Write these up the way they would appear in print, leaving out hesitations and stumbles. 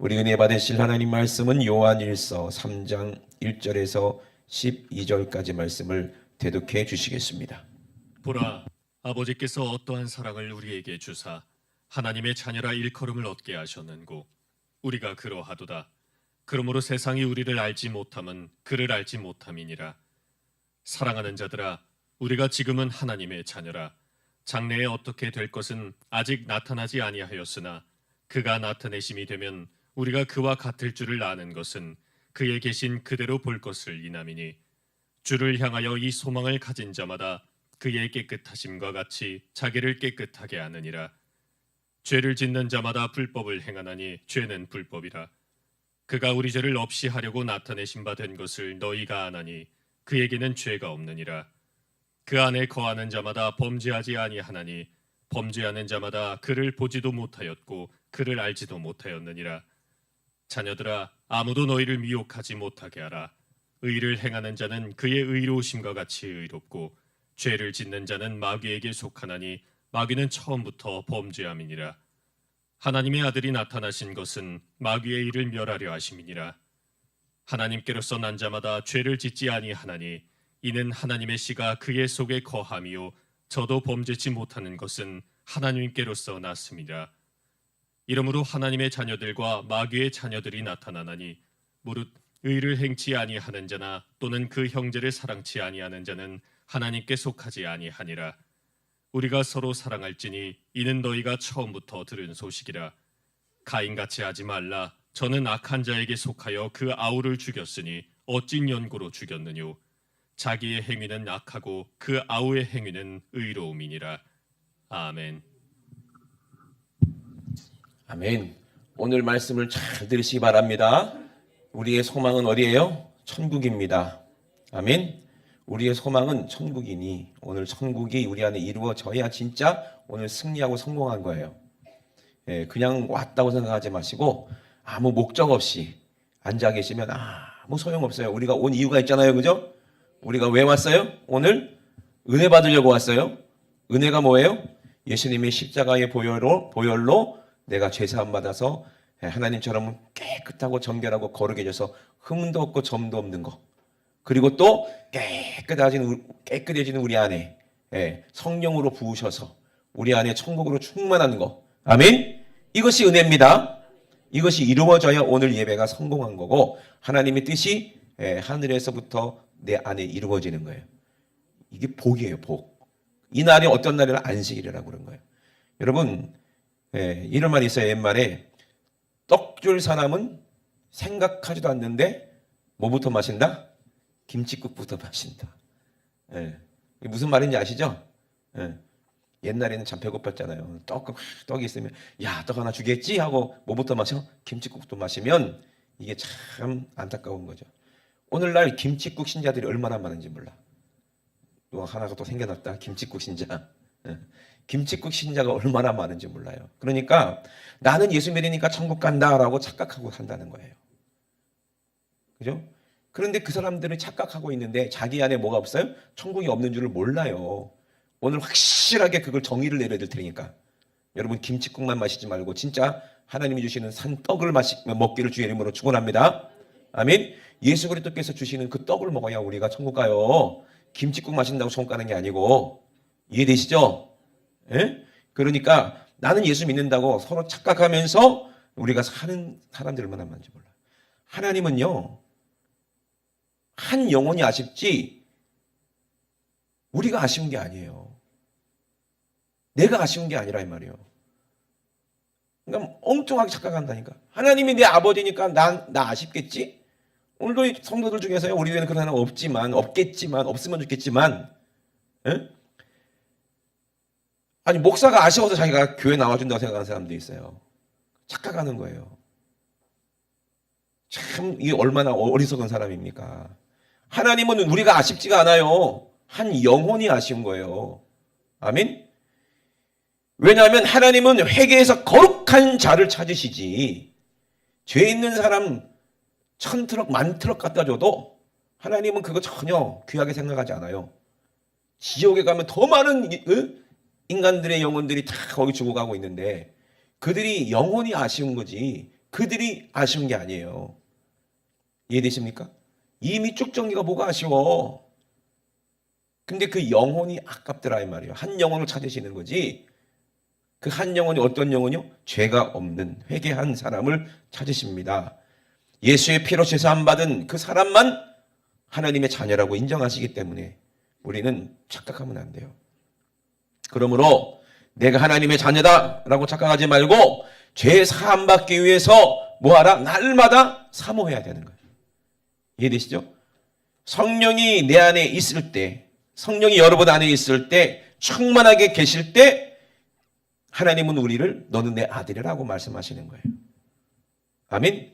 우리 은혜 받으실 하나님 말씀은 요한일서 3장 1절에서 12절까지 말씀을 대독해 주시겠습니다. 보라, 아버지께서 어떠한 사랑을 우리에게 주사 하나님의 자녀라 일컬음을 얻게 하셨는고 우리가 그러하도다. 그러므로 세상이 우리를 알지 못함은 그를 알지 못함이니라. 사랑하는 자들아, 우리가 지금은 하나님의 자녀라. 장래에 어떻게 될 것은 아직 나타나지 아니하였으나 그가 나타내심이 되면 우리가 그와 같을 줄을 아는 것은 그에 계신 그대로 볼 것을 인함이니, 주를 향하여 이 소망을 가진 자마다 그의 깨끗하심과 같이 자기를 깨끗하게 하느니라. 죄를 짓는 자마다 불법을 행하나니 죄는 불법이라. 그가 우리 죄를 없이 하려고 나타내신 바 된 것을 너희가 아나니 그에게는 죄가 없느니라. 그 안에 거하는 자마다 범죄하지 아니하나니 범죄하는 자마다 그를 보지도 못하였고 그를 알지도 못하였느니라. 자녀들아, 아무도 너희를 미혹하지 못하게 하라. 의를 행하는 자는 그의 의로우심과 같이 의롭고 죄를 짓는 자는 마귀에게 속하나니 마귀는 처음부터 범죄함이니라. 하나님의 아들이 나타나신 것은 마귀의 일을 멸하려 하심이니라. 하나님께로서 난 자마다 죄를 짓지 아니하나니 이는 하나님의 씨가 그의 속에 거함이요 저도 범죄치 못하는 것은 하나님께로서 났습니다. 이러므로 하나님의 자녀들과 마귀의 자녀들이 나타나나니 무릇 의를 행치 아니하는 자나 또는 그 형제를 사랑치 아니하는 자는 하나님께 속하지 아니하니라. 우리가 서로 사랑할지니 이는 너희가 처음부터 들은 소식이라. 가인같이 하지 말라. 저는 악한 자에게 속하여 그 아우를 죽였으니 어찐 연고로 죽였느뇨. 자기의 행위는 악하고 그 아우의 행위는 의로움이니라. 아멘. 아멘. 오늘 말씀을 잘 들으시기 바랍니다. 우리의 소망은 어디예요? 천국입니다. 아멘. 우리의 소망은 천국이니 오늘 천국이 우리 안에 이루어져야 진짜 오늘 승리하고 성공한 거예요. 그냥 왔다고 생각하지 마시고 아무 목적 없이 앉아 계시면 아무 소용없어요. 우리가 온 이유가 있잖아요. 그죠? 우리가 왜 왔어요? 오늘 은혜 받으려고 왔어요. 은혜가 뭐예요? 예수님의 십자가의 보혈로 내가 죄사함 받아서 하나님처럼 깨끗하고 정결하고 거룩해져서 흠도 없고 점도 없는 거. 그리고 또 깨끗해지는 우리 안에 성령으로 부으셔서 우리 안에 천국으로 충만한 거. 아멘. 이것이 은혜입니다. 이것이 이루어져야 오늘 예배가 성공한 거고 하나님의 뜻이 하늘에서부터 내 안에 이루어지는 거예요. 이게 복이에요. 복. 이 날이 어떤 날이라 안식일이라고 그런 거예요. 여러분 이런 말이 있어요. 옛말에 떡 줄 사람은 생각하지도 않는데 뭐부터 마신다? 김칫국부터 마신다. 무슨 말인지 아시죠? 옛날에는 참 배고팠잖아요. 떡이 있으면 야, 떡 하나 주겠지 하고 뭐부터 마셔? 김칫국부터 마시면 이게 참 안타까운 거죠. 오늘날 김칫국 신자들이 얼마나 많은지 몰라. 또 하나가 또 생겨났다. 김칫국 신자. 김칫국 신자가 얼마나 많은지 몰라요. 그러니까 나는 예수 믿으니까 천국 간다라고 착각하고 산다는 거예요. 그죠? 그런데 그 사람들은 착각하고 있는데 자기 안에 뭐가 없어요? 천국이 없는 줄을 몰라요. 오늘 확실하게 그걸 정의를 내려드릴 테니까 여러분 김칫국만 마시지 말고 진짜 하나님이 주시는 산떡을 먹기를 주의 이름으로 축원합니다. 아멘. 예수 그리스도께서 주시는 그 떡을 먹어야 우리가 천국 가요. 김칫국 마신다고 천국 가는 게 아니고. 이해되시죠? 그러니까 나는 예수 믿는다고 서로 착각하면서 우리가 사는 사람들 얼마나 많은지 몰라. 하나님은요, 한 영혼이 아쉽지 우리가 아쉬운 게 아니에요. 내가 아쉬운 게 아니라 이 말이에요. 그러니까 엉뚱하게 착각한다니까. 하나님이 내 아버지니까 나 아쉽겠지? 오늘도 성도들 중에서요, 우리 교회는 그런 사람 없으면 좋겠지만, 아니 목사가 아쉬워서 자기가 교회 나와준다고 생각하는 사람도 있어요. 착각하는 거예요. 참 이게 얼마나 어리석은 사람입니까? 하나님은 우리가 아쉽지가 않아요. 한 영혼이 아쉬운 거예요. 아멘? 왜냐하면 하나님은 회개해서 거룩한 자를 찾으시지 죄 있는 사람 1000트럭, 10,000트럭 갖다 줘도 하나님은 그거 전혀 귀하게 생각하지 않아요. 지옥에 가면 더 많은 인간들의 영혼들이 다 거기 죽어가고 있는데 그들이 영혼이 아쉬운 거지 그들이 아쉬운 게 아니에요. 이해되십니까? 이미 쭉 정리가 뭐가 아쉬워. 근데 그 영혼이 아깝더라 이 말이에요. 한 영혼을 찾으시는 거지. 그 한 영혼이 어떤 영혼이요? 죄가 없는 회개한 사람을 찾으십니다. 예수의 피로 제사함받은 그 사람만 하나님의 자녀라고 인정하시기 때문에 우리는 착각하면 안 돼요. 그러므로 내가 하나님의 자녀다라고 착각하지 말고 죄 사함받기 위해서 뭐하라? 날마다 사모해야 되는 거예요. 이해되시죠? 성령이 내 안에 있을 때, 성령이 여러분 안에 있을 때, 충만하게 계실 때 하나님은 우리를 너는 내 아들이라고 말씀하시는 거예요. 아멘?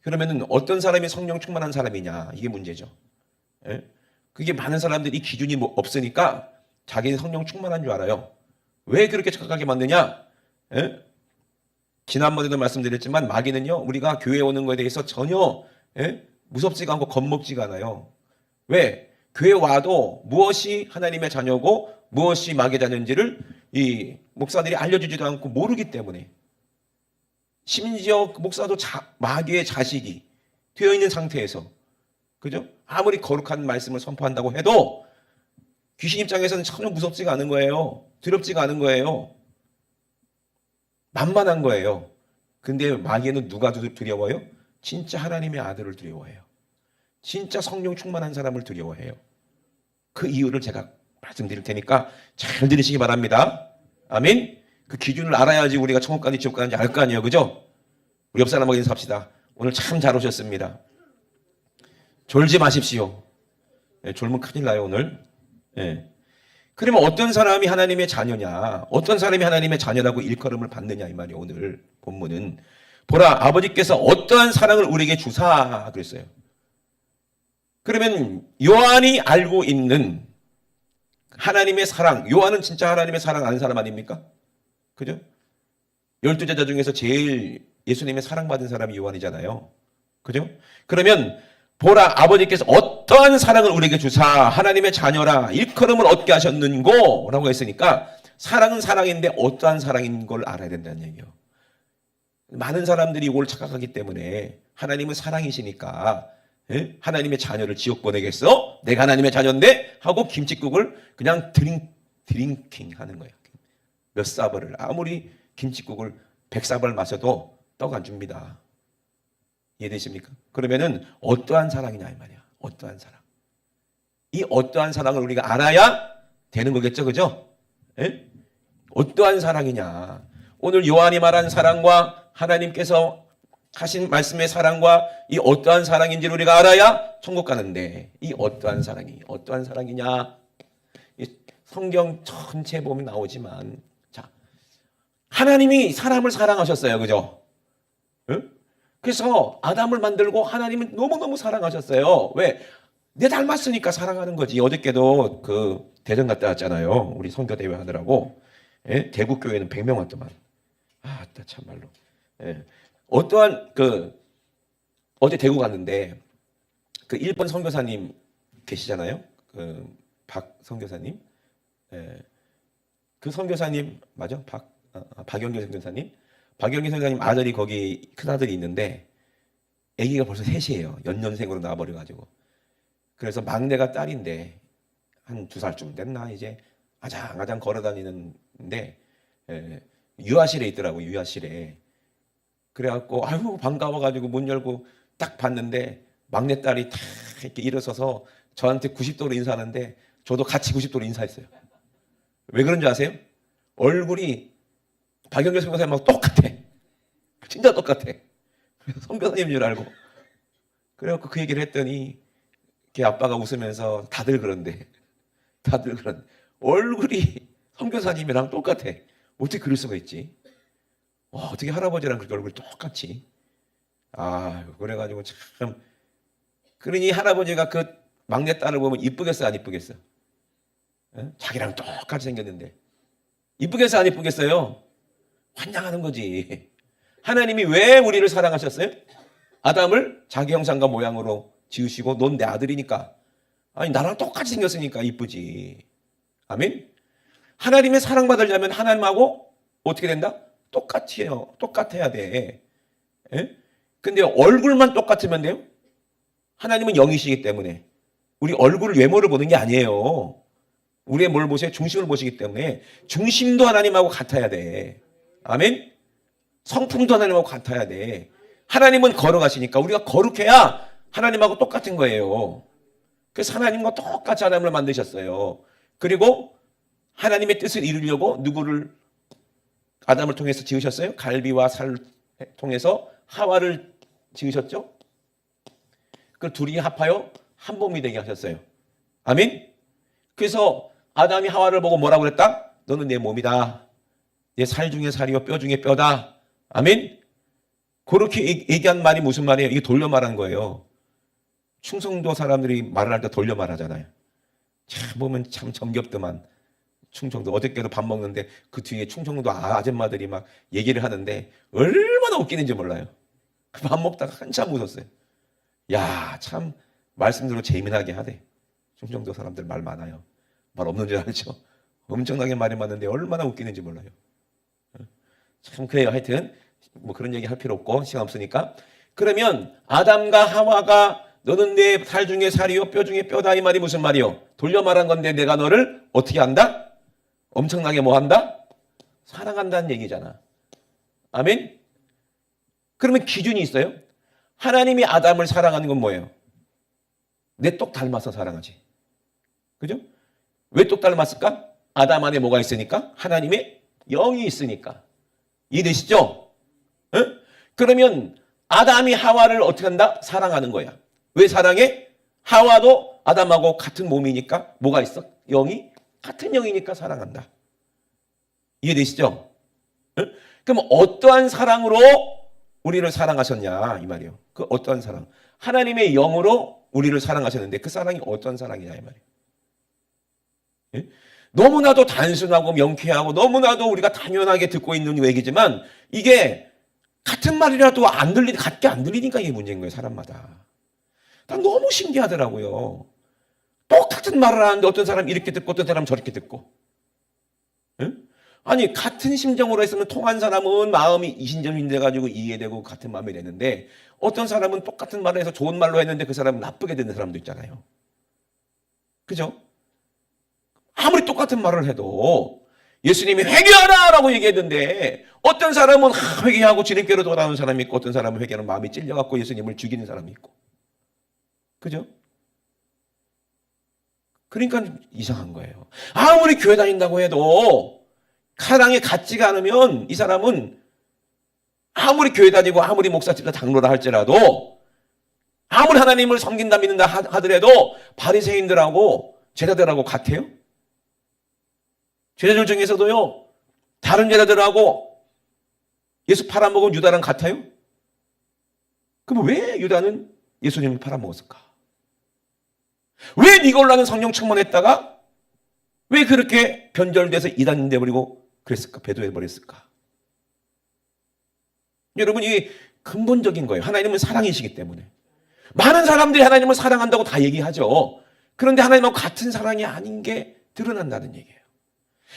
그러면은 어떤 사람이 성령 충만한 사람이냐? 이게 문제죠. 예? 그게 많은 사람들이 기준이 없으니까 자기는 성령 충만한 줄 알아요. 왜 그렇게 착각하게 만드냐? 예? 지난번에도 말씀드렸지만 마귀는요, 우리가 교회에 오는 것에 대해서 전혀 무섭지가 않고 겁먹지가 않아요. 왜? 교회 와도 무엇이 하나님의 자녀고 무엇이 마귀의 자녀인지를 이 목사들이 알려주지도 않고 모르기 때문에, 심지어 목사도 마귀의 자식이 되어 있는 상태에서, 그죠? 아무리 거룩한 말씀을 선포한다고 해도 귀신 입장에서는 전혀 무섭지가 않은 거예요. 두렵지가 않은 거예요. 만만한 거예요. 근데 마귀는 누가 두려워요? 진짜 하나님의 아들을 두려워해요. 진짜 성령 충만한 사람을 두려워해요. 그 이유를 제가 말씀드릴 테니까 잘 들으시기 바랍니다. 아멘. 그 기준을 알아야지 우리가 천국 가는지 지옥 가는지 알 거 아니에요. 그죠? 우리 옆 사람하고 인사합시다. 오늘 참 잘 오셨습니다. 졸지 마십시오. 네, 졸면 큰일 나요 오늘. 네. 그러면 어떤 사람이 하나님의 자녀냐, 어떤 사람이 하나님의 자녀라고 일컬음을 받느냐 이 말이에요. 오늘 본문은 보라 아버지께서 어떠한 사랑을 우리에게 주사 그랬어요. 그러면 요한이 알고 있는 하나님의 사랑, 요한은 진짜 하나님의 사랑 아는 사람 아닙니까? 그죠? 12제자 중에서 제일 예수님의 사랑받은 사람이 요한이잖아요. 그죠? 그러면 보라 아버지께서 어떠한 사랑을 우리에게 주사 하나님의 자녀라 일컬음을 얻게 하셨는고 라고 했으니까 사랑은 사랑인데 어떠한 사랑인 걸 알아야 된다는 얘기예요. 많은 사람들이 이걸 착각하기 때문에 하나님은 사랑이시니까 하나님의 자녀를 지옥 보내겠어? 내가 하나님의 자녀인데? 하고 김칫국을 그냥 드링킹 하는 거예요. 몇 사발을 아무리 김칫국을 100사발 마셔도 떡 안 줍니다. 이해되십니까? 그러면은 어떠한 사랑이냐 이 말이야. 어떠한 사랑. 이 어떠한 사랑을 우리가 알아야 되는 거겠죠. 그죠? 에? 어떠한 사랑이냐. 오늘 요한이 말한 사랑과 하나님께서 하신 말씀의 사랑과 이 어떠한 사랑인지를 우리가 알아야 천국 가는데 이 어떠한 사랑이냐. 이 성경 전체 보면 나오지만 자, 하나님이 사람을 사랑하셨어요. 그죠? 응? 그래서 아담을 만들고 하나님은 너무너무 사랑하셨어요. 왜? 내 닮았으니까 사랑하는 거지. 어저께도 그 대전 갔다 왔잖아요. 우리 선교대회 하느라고. 예? 대구교회는 100명 왔더만. 아, 참말로. 예. 어떠한 어제 대구 갔는데 그 일본 선교사님 계시잖아요. 그 박 선교사님. 예. 그 선교사님 맞아? 박영규 선교사님. 박영규 선교사님 아들이 거기 큰 아들이 있는데 아기가 벌써 셋이에요. 연년생으로 나와버려가지고. 그래서 막내가 딸인데 한 2살쯤 됐나 이제 아장아장 걸어다니는데 유아실에 있더라고. 유아실에. 그래갖고 아유 반가워가지고 문 열고 딱 봤는데 막내딸이 탁 이렇게 일어서서 저한테 90도로 인사하는데 저도 같이 90도로 인사했어요. 왜 그런 줄 아세요? 얼굴이 박영규 선교사님하고 똑같아. 진짜 똑같아. 그래서 선교사님인 줄 알고. 그래갖고 그 얘기를 했더니 걔 아빠가 웃으면서 다들 그런데 얼굴이 선교사님이랑 똑같아. 어떻게 그럴 수가 있지? 와, 어떻게 할아버지랑 그렇게 얼굴이 똑같지? 아, 그래가지고 참. 그러니 할아버지가 그 막내딸을 보면 이쁘겠어, 안 이쁘겠어? 에? 자기랑 똑같이 생겼는데. 이쁘겠어, 안 이쁘겠어요? 환장하는 거지. 하나님이 왜 우리를 사랑하셨어요? 아담을 자기 형상과 모양으로 지으시고 넌 내 아들이니까. 아니, 나랑 똑같이 생겼으니까 이쁘지. 아멘? 하나님의 사랑받으려면 하나님하고 어떻게 된다? 똑같아야 돼. 에? 근데 얼굴만 똑같으면 돼요? 하나님은 영이시기 때문에 우리 얼굴을 외모를 보는 게 아니에요. 우리의 뭘 보세요? 중심을 보시기 때문에 중심도 하나님하고 같아야 돼. 아멘? 성품도 하나님하고 같아야 돼. 하나님은 거룩하시니까 우리가 거룩해야 하나님하고 똑같은 거예요. 그래서 하나님과 똑같이 하나님을 만드셨어요. 그리고 하나님의 뜻을 이루려고 누구를 아담을 통해서 지으셨어요? 갈비와 살을 통해서 하와를 지으셨죠? 그 둘이 합하여 한 몸이 되게 하셨어요. 아멘? 그래서 아담이 하와를 보고 뭐라고 그랬다? 너는 내 몸이다. 내 살 중에 살이요 뼈 중에 뼈다. 아멘? 그렇게 얘기한 말이 무슨 말이에요? 이게 돌려 말한 거예요. 충성도 사람들이 말을 할 때 돌려 말하잖아요. 참 보면 참 정겹더만. 충청도 어저께도 밥 먹는데 그 뒤에 충청도 아줌마들이 막 얘기를 하는데 얼마나 웃기는지 몰라요. 밥 먹다가 한참 웃었어요. 야, 참 말씀대로 재미나게 하대. 충청도 사람들 말 많아요. 말 없는 줄 알죠? 엄청나게 말이 많은데 얼마나 웃기는지 몰라요. 참 그래요. 하여튼 뭐 그런 얘기 할 필요 없고 시간 없으니까. 그러면 아담과 하와가 너는 내 살 중에 살이요 뼈 중에 뼈다 이 말이 무슨 말이요? 돌려 말한 건데 내가 너를 어떻게 한다? 엄청나게 뭐 한다? 사랑한다는 얘기잖아. 아멘? 그러면 기준이 있어요? 하나님이 아담을 사랑하는 건 뭐예요? 내 똑 닮아서 사랑하지. 그죠? 왜 똑 닮았을까? 아담 안에 뭐가 있으니까? 하나님의 영이 있으니까. 이해되시죠? 응? 그러면 아담이 하와를 어떻게 한다? 사랑하는 거야. 왜 사랑해? 하와도 아담하고 같은 몸이니까 뭐가 있어? 영이? 같은 영이니까 사랑한다. 이해되시죠? 응? 그럼 어떠한 사랑으로 우리를 사랑하셨냐 이 말이에요. 그 어떠한 사랑? 하나님의 영으로 우리를 사랑하셨는데 그 사랑이 어떤 사랑이냐 이 말이에요. 예? 너무나도 단순하고 명쾌하고 너무나도 우리가 당연하게 듣고 있는 얘기지만 이게 같은 말이라도 같게 안 들리니까 이게 문제인 거예요. 사람마다. 난 너무 신기하더라고요. 똑같은 말을 하는데 어떤 사람 이렇게 듣고 어떤 사람 저렇게 듣고. 응? 아니 같은 심정으로 했으면 통한 사람은 마음이 이신전이 돼가지고 이해되고 같은 마음이 되는데 어떤 사람은 똑같은 말을 해서 좋은 말로 했는데 그 사람은 나쁘게 되는 사람도 있잖아요. 그죠? 아무리 똑같은 말을 해도 예수님이 회개하라라고 얘기했는데 어떤 사람은 회개하고 지름길로 돌아오는 사람이 있고 어떤 사람은 회개하는 마음이 찔려갖고 예수님을 죽이는 사람이 있고. 그죠? 그러니까 이상한 거예요. 아무리 교회 다닌다고 해도 사랑에 같지가 않으면 이 사람은 아무리 교회 다니고 아무리 목사집에서 장로라 할지라도 아무리 하나님을 섬긴다 믿는다 하더라도 바리새인들하고 제자들하고 같아요? 제자들 중에서도요 다른 제자들하고 예수 팔아먹은 유다랑 같아요? 그럼 왜 유다는 예수님을 팔아먹었을까? 왜 니골라는 성령 충만했다가 왜 그렇게 변절돼서 이단인 돼버리고 그랬을까? 배도해버렸을까? 여러분 이게 근본적인 거예요. 하나님은 사랑이시기 때문에. 많은 사람들이 하나님을 사랑한다고 다 얘기하죠. 그런데 하나님하고 같은 사랑이 아닌 게 드러난다는 얘기예요.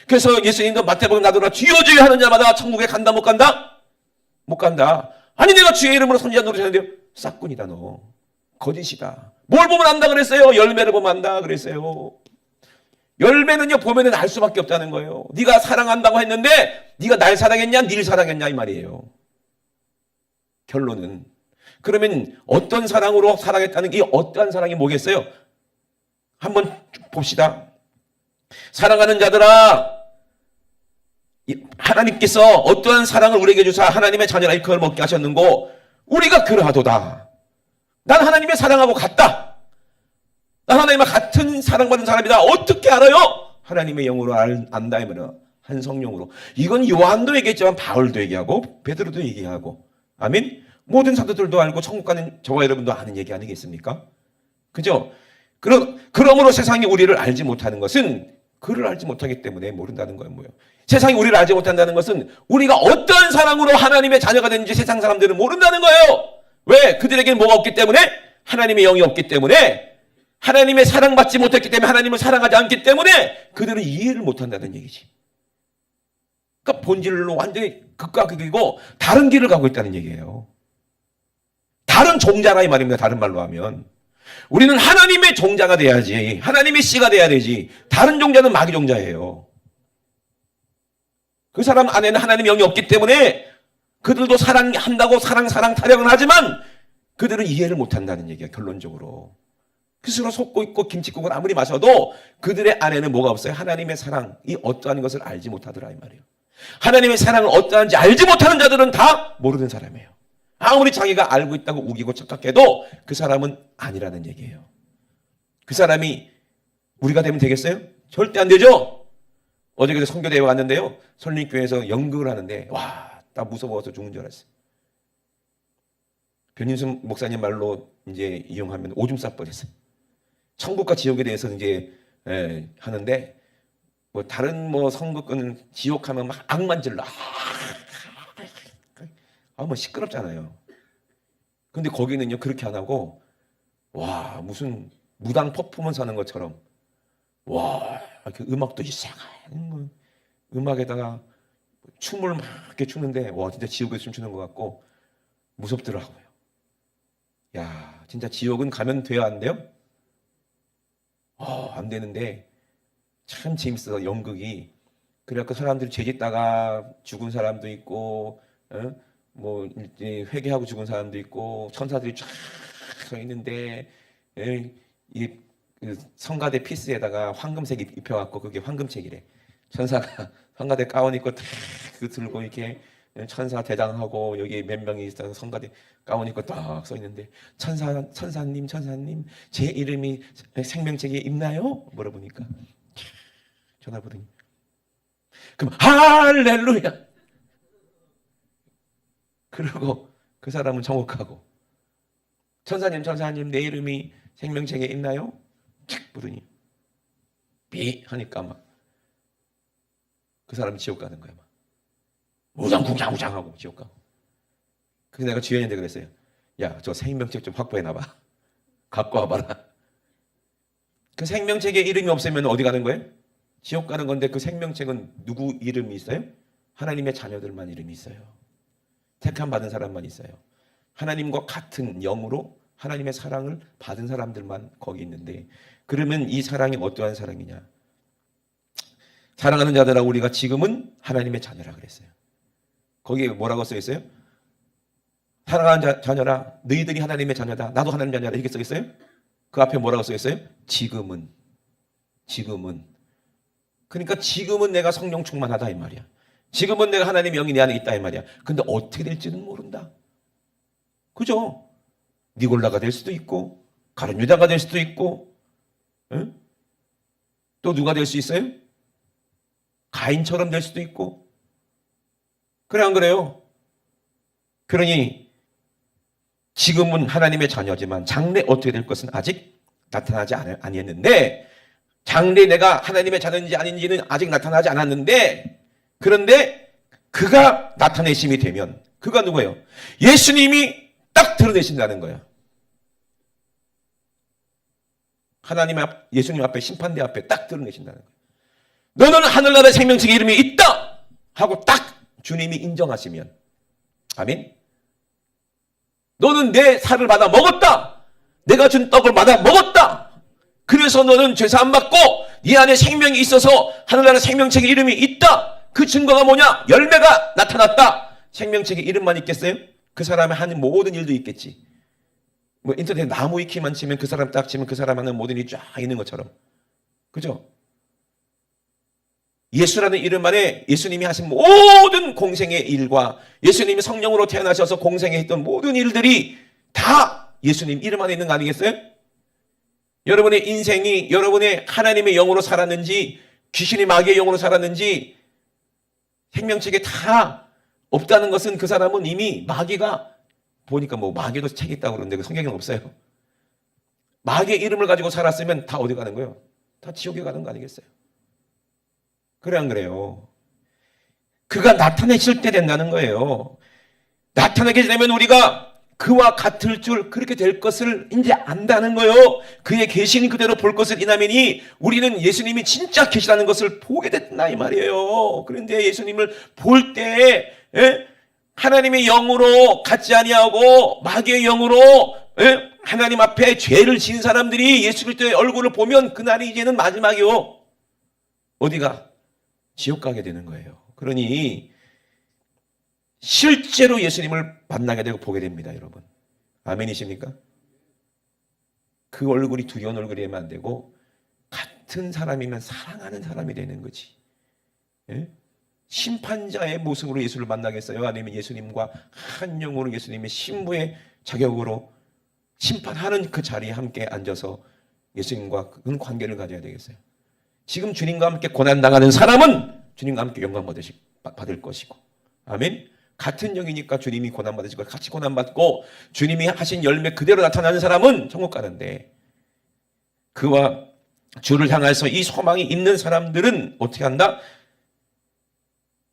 그래서 예수님도 마태복음 나더라 주여 주여 하는 자마다 천국에 간다 못 간다? 못 간다. 아니 내가 주의 이름으로 선지자 노릇했는데요. 싹꾼이다 너. 거짓이다. 뭘 보면 안다 그랬어요? 열매를 보면 안다 그랬어요. 열매는요 보면은 알 수밖에 없다는 거예요. 네가 사랑한다고 했는데 네가 날 사랑했냐? 니를 사랑했냐 이 말이에요. 결론은. 그러면 어떤 사랑으로 사랑했다는 게 어떠한 사랑이 뭐겠어요? 한번 봅시다. 사랑하는 자들아 하나님께서 어떠한 사랑을 우리에게 주사 하나님의 자녀라 일컬을 먹게 하셨는고 우리가 그러하도다. 난 하나님의 사랑하고 같다. 난 하나님과 같은 사랑받은 사람이다. 어떻게 알아요? 하나님의 영으로 안다 이면은 한 성령으로. 이건 요한도 얘기했지만 바울도 얘기하고 베드로도 얘기하고 아멘. 모든 사도들도 알고 천국 가는 저와 여러분도 아는 얘기 아니겠습니까? 그죠? 그러므로 세상이 우리를 알지 못하는 것은 그를 알지 못하기 때문에 모른다는 거예요. 뭐예요? 세상이 우리를 알지 못한다는 것은 우리가 어떤 사랑으로 하나님의 자녀가 되는지 세상 사람들은 모른다는 거예요. 왜? 그들에게는 뭐가 없기 때문에? 하나님의 영이 없기 때문에 하나님의 사랑받지 못했기 때문에 하나님을 사랑하지 않기 때문에 그들은 이해를 못한다는 얘기지. 그러니까 본질로 완전히 극과 극이고 다른 길을 가고 있다는 얘기예요. 종자라 이 말입니다. 다른 말로 하면. 우리는 하나님의 종자가 돼야지. 하나님의 씨가 돼야 되지. 다른 종자는 마귀 종자예요. 그 사람 안에는 하나님의 영이 없기 때문에 그들도 사랑한다고 사랑 타령은 하지만 그들은 이해를 못한다는 얘기야, 결론적으로. 스스로 속고 있고 김칫국을 아무리 마셔도 그들의 안에는 뭐가 없어요? 하나님의 사랑이 어떠한 것을 알지 못하더라 이 말이에요. 하나님의 사랑을 어떠한지 알지 못하는 자들은 다 모르는 사람이에요. 아무리 자기가 알고 있다고 우기고 착각해도 그 사람은 아니라는 얘기예요. 그 사람이 우리가 되면 되겠어요? 절대 안 되죠? 어제 그래서 선교대회 왔는데요. 설립교회에서 연극을 하는데 와, 나 무서워서 죽는 줄 알았어요. 변인순 목사님 말로 이제 이용하면 오줌 쌀 뻔했어요. 천국과 지옥에 대해서 이제 하는데 뭐 다른 뭐 선거권은 지옥하면 막 악만질러 뭐 시끄럽잖아요. 근데 거기는요 그렇게 안 하고 와 무슨 무당 퍼포먼스 하는 것처럼 와 그 음악도 이상한 음악에다가 춤을 막 이렇게 추는데 와 진짜 지옥에서 춤추는 것 같고 무섭더라고요. 야 진짜 지옥은 가면 돼야 안 돼요? 안 되는데 참 재밌어 연극이. 그래갖고 사람들이 죄짓다가 죽은 사람도 있고 뭐 회개하고 죽은 사람도 있고 천사들이 쫙 서 있는데 이 성가대 피스에다가 황금색 입혀갖고 그게 황금책이래. 천사가 성가대 가운 입고 딱 들고 이렇게 천사 대장하고 여기 몇 명이 있어서 성가대 가운 입고 딱 서 있는데 천사님 제 이름이 생명책에 있나요? 물어보니까 전화 보더니 그럼 할렐루야 그러고 그 사람은 정옥하고 천사님 내 이름이 생명책에 있나요? 탁 부르니 삐 하니까 막 그 사람이 지옥 가는 거야. 막 우장하고 지옥 가고. 그래서 내가 주연인데 그랬어요. 야, 저 생명책 좀 확보해놔봐. 갖고 와봐라. 그 생명책에 이름이 없으면 어디 가는 거예요? 지옥 가는 건데 그 생명책은 누구 이름이 있어요? 하나님의 자녀들만 이름이 있어요. 택함 받은 사람만 있어요. 하나님과 같은 영으로 하나님의 사랑을 받은 사람들만 거기 있는데 그러면 이 사랑이 어떠한 사랑이냐? 사랑하는 자들아 우리가 지금은 하나님의 자녀라 그랬어요. 거기에 뭐라고 써 있어요? 사랑하는 자녀라 너희들이 하나님의 자녀다. 나도 하나님의 자녀라 이렇게 써 있어요? 그 앞에 뭐라고 써 있어요? 지금은. 그러니까 지금은 내가 성령 충만하다 이 말이야. 지금은 내가 하나님의 영이 내 안에 있다 이 말이야. 근데 어떻게 될지는 모른다. 그죠? 니골라가 될 수도 있고 가룟 유다가 될 수도 있고 응? 또 누가 될 수 있어요? 가인처럼 될 수도 있고. 그래 안 그래요? 그러니 지금은 하나님의 자녀지만 장래 어떻게 될 것은 아직 나타나지 아니했는데 장래 내가 하나님의 자녀인지 아닌지는 아직 나타나지 않았는데 그런데 그가 나타내심이 되면 그가 누구예요? 예수님이 딱 드러내신다는 거예요. 예수님 앞에 심판대 앞에 딱 드러내신다는 거예요. 너는 하늘나라의 생명책의 이름이 있다 하고 딱 주님이 인정하시면 아멘. 너는 내 살을 받아 먹었다. 내가 준 떡을 받아 먹었다. 그래서 너는 죄사함 받고 네 안에 생명이 있어서 하늘나라의 생명책의 이름이 있다. 그 증거가 뭐냐? 열매가 나타났다. 생명책의 이름만 있겠어요? 그 사람이 하는 모든 일도 있겠지. 뭐 인터넷에 나무 위키만 치면 그 사람 딱 치면 그 사람 하는 모든 일이 쫙 있는 것처럼. 그죠? 예수라는 이름 안에 예수님이 하신 모든 공생의 일과 예수님이 성령으로 태어나셔서 공생에 했던 모든 일들이 다 예수님 이름 안에 있는 거 아니겠어요? 여러분의 인생이 여러분의 하나님의 영으로 살았는지 귀신이 마귀의 영으로 살았는지 생명책에 다 없다는 것은 그 사람은 이미 마귀가 보니까 뭐 마귀도 책이 있다고 그러는데 그 성경에는 없어요. 마귀의 이름을 가지고 살았으면 다 어디 가는 거예요? 다 지옥에 가는 거 아니겠어요? 그래 안 그래요? 그가 나타내실 때 된다는 거예요. 나타나게 되면 우리가 그와 같을 줄 그렇게 될 것을 이제 안다는 거예요. 그의 계신 그대로 볼 것을 이나매니 우리는 예수님이 진짜 계시다는 것을 보게 됐다 이 말이에요. 그런데 예수님을 볼 때에 하나님의 영으로 같지 아니하고 마귀의 영으로 하나님 앞에 죄를 지은 사람들이 예수 그리스도의 얼굴을 보면 그날이 이제는 마지막이요. 어디가? 지옥 가게 되는 거예요. 그러니 실제로 예수님을 만나게 되고 보게 됩니다, 여러분. 아멘이십니까? 그 얼굴이 두려운 얼굴이면 안 되고 같은 사람이면 사랑하는 사람이 되는 거지. 예? 심판자의 모습으로 예수를 만나겠어요? 아니면 예수님과 한 영으로 예수님의 신부의 자격으로 심판하는 그 자리에 함께 앉아서 예수님과 그런 관계를 가져야 되겠어요? 지금 주님과 함께 고난당하는 사람은 주님과 함께 영광 받을 것이고, 아멘? 같은 영이니까 주님이 고난받으실 거 같이 고난받고 주님이 하신 열매 그대로 나타나는 사람은 천국 가는데, 그와 주를 향해서 이 소망이 있는 사람들은 어떻게 한다?